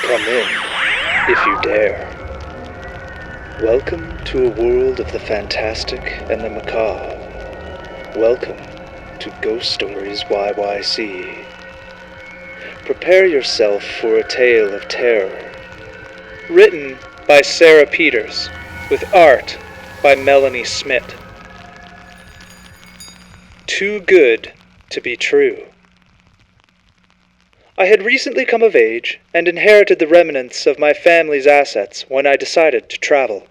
Come in, if you dare. Welcome to a world of the fantastic and the macabre. Welcome to Ghost Stories YYC. Prepare yourself for a tale of terror. Written by Sara Peters, with art by Melanie Smit. Too good to be true. I had recently come of age and inherited the remnants of my family's assets when I decided to travel.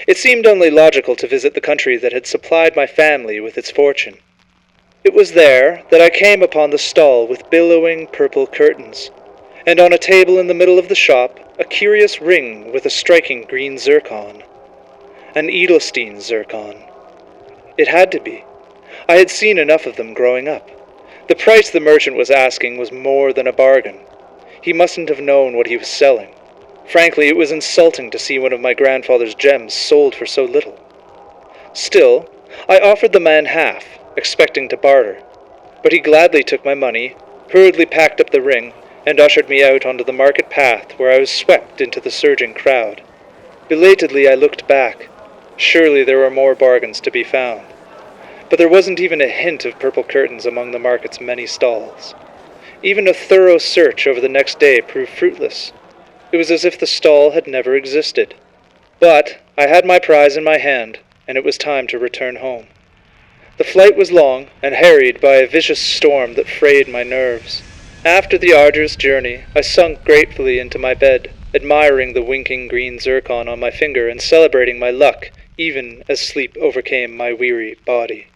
It seemed only logical to visit the country that had supplied my family with its fortune. It was there that I came upon the stall with billowing purple curtains, and on a table in the middle of the shop, a curious ring with a striking green zircon. An Edelstein zircon. It had to be. I had seen enough of them growing up. The price the merchant was asking was more than a bargain. He mustn't have known what he was selling. Frankly, it was insulting to see one of my grandfather's gems sold for so little. Still, I offered the man half, expecting to barter. But he gladly took my money, hurriedly packed up the ring, and ushered me out onto the market path where I was swept into the surging crowd. Belatedly, I looked back. Surely there were more bargains to be found. But there wasn't even a hint of purple curtains among the market's many stalls. Even a thorough search over the next day proved fruitless. It was as if the stall had never existed. But I had my prize in my hand, and it was time to return home. The flight was long and harried by a vicious storm that frayed my nerves. After the arduous journey, I sunk gratefully into my bed, admiring the winking green zircon on my finger and celebrating my luck, even as sleep overcame my weary body.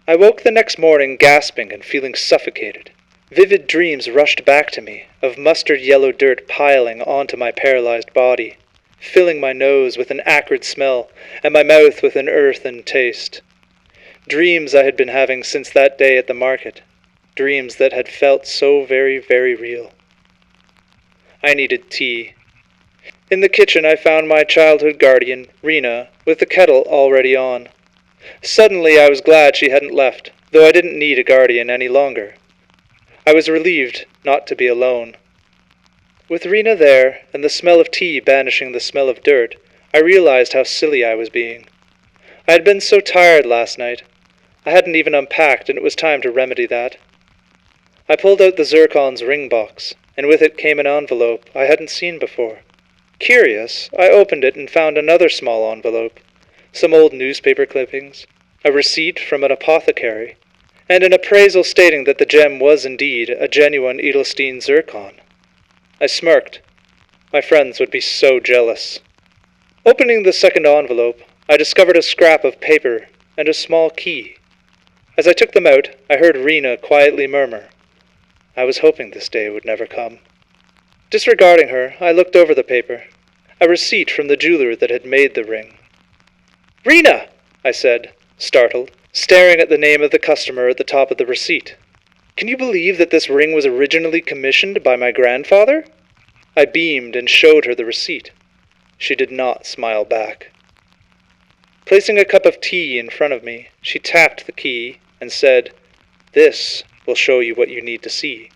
I woke the next morning gasping and feeling suffocated. Vivid dreams rushed back to me, of mustard-yellow dirt piling onto my paralyzed body, filling my nose with an acrid smell and my mouth with an earthen taste. Dreams I had been having since that day at the market. Dreams that had felt so very, very real. I needed tea. In the kitchen I found my childhood guardian, Rena, with the kettle already on. Suddenly I was glad she hadn't left, though I didn't need a guardian any longer. I was relieved not to be alone. With Rena there, and the smell of tea banishing the smell of dirt, I realized how silly I was being. I had been so tired last night. I hadn't even unpacked, and it was time to remedy that. I pulled out the zircon's ring box, and with it came an envelope I hadn't seen before. Curious, I opened it and found another small envelope, some old newspaper clippings, a receipt from an apothecary, and an appraisal stating that the gem was indeed a genuine Edelstein zircon. I smirked. My friends would be so jealous. Opening the second envelope, I discovered a scrap of paper and a small key. As I took them out, I heard Rena quietly murmur, "I was hoping this day would never come." Disregarding her, I looked over the paper. A receipt from the jeweler that had made the ring. "Rena!" I said, startled, staring at the name of the customer at the top of the receipt. "Can you believe that this ring was originally commissioned by my grandfather?" I beamed and showed her the receipt. She did not smile back. Placing a cup of tea in front of me, she tapped the key and said, "This will show you what you need to see."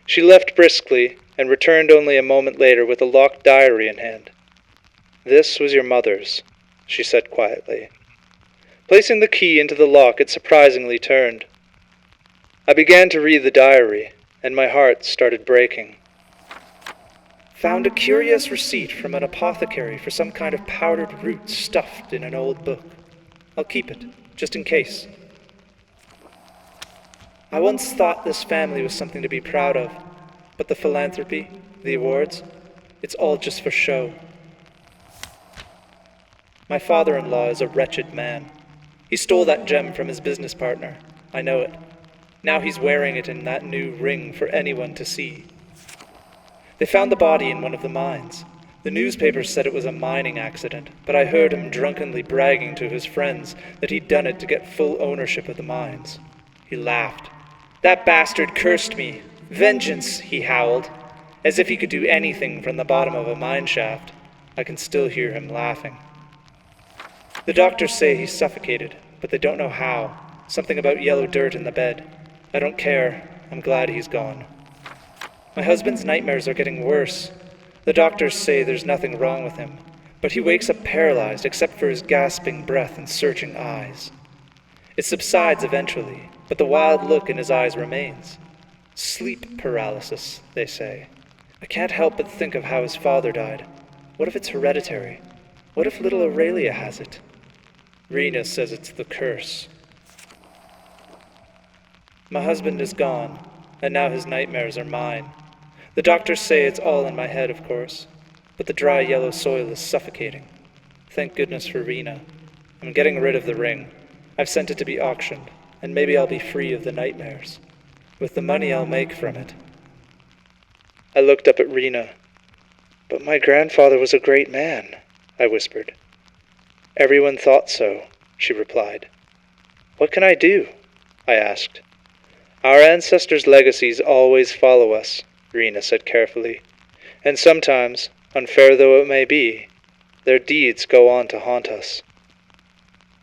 She left briskly and returned only a moment later with a locked diary in hand. "This was your mother's," she said quietly. Placing the key into the lock, it surprisingly turned. I began to read the diary, and my heart started breaking. "Found a curious receipt from an apothecary for some kind of powdered root stuffed in an old book. I'll keep it, just in case. I once thought this family was something to be proud of, but the philanthropy, the awards, it's all just for show. My father-in-law is a wretched man. He stole that gem from his business partner. I know it. Now he's wearing it in that new ring for anyone to see. They found the body in one of the mines. The newspapers said it was a mining accident, but I heard him drunkenly bragging to his friends that he'd done it to get full ownership of the mines. He laughed. 'That bastard cursed me. Vengeance,' he howled, as if he could do anything from the bottom of a mine shaft. I can still hear him laughing. The doctors say he's suffocated, but they don't know how. Something about yellow dirt in the bed. I don't care. I'm glad he's gone." My husband's nightmares are getting worse. The doctors say there's nothing wrong with him, but he wakes up paralyzed except for his gasping breath and searching eyes. It subsides eventually, but the wild look in his eyes remains. Sleep paralysis, they say. I can't help but think of how his father died. What if it's hereditary? What if little Aurelia has it? Rena says it's the curse. My husband is gone, and now his nightmares are mine. The doctors say it's all in my head, of course, but the dry yellow soil is suffocating. Thank goodness for Rena. I'm getting rid of the ring. I've sent it to be auctioned, and maybe I'll be free of the nightmares. With the money I'll make from it. I looked up at Rena. But my grandfather was a great man, I whispered. Everyone thought so, she replied. What can I do? I asked. Our ancestors' legacies always follow us, Rena said carefully. And sometimes, unfair though it may be, their deeds go on to haunt us.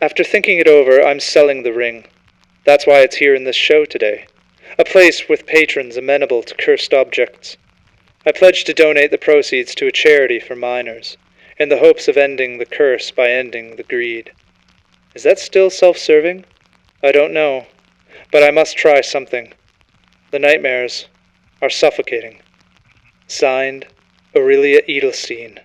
After thinking it over, I'm selling the ring. That's why it's here in this show today. A place with patrons amenable to cursed objects. I pledge to donate the proceeds to a charity for minors, in the hopes of ending the curse by ending the greed. Is that still self-serving? I don't know, but I must try something. The nightmares are suffocating. Signed, Aurelia Edelstein.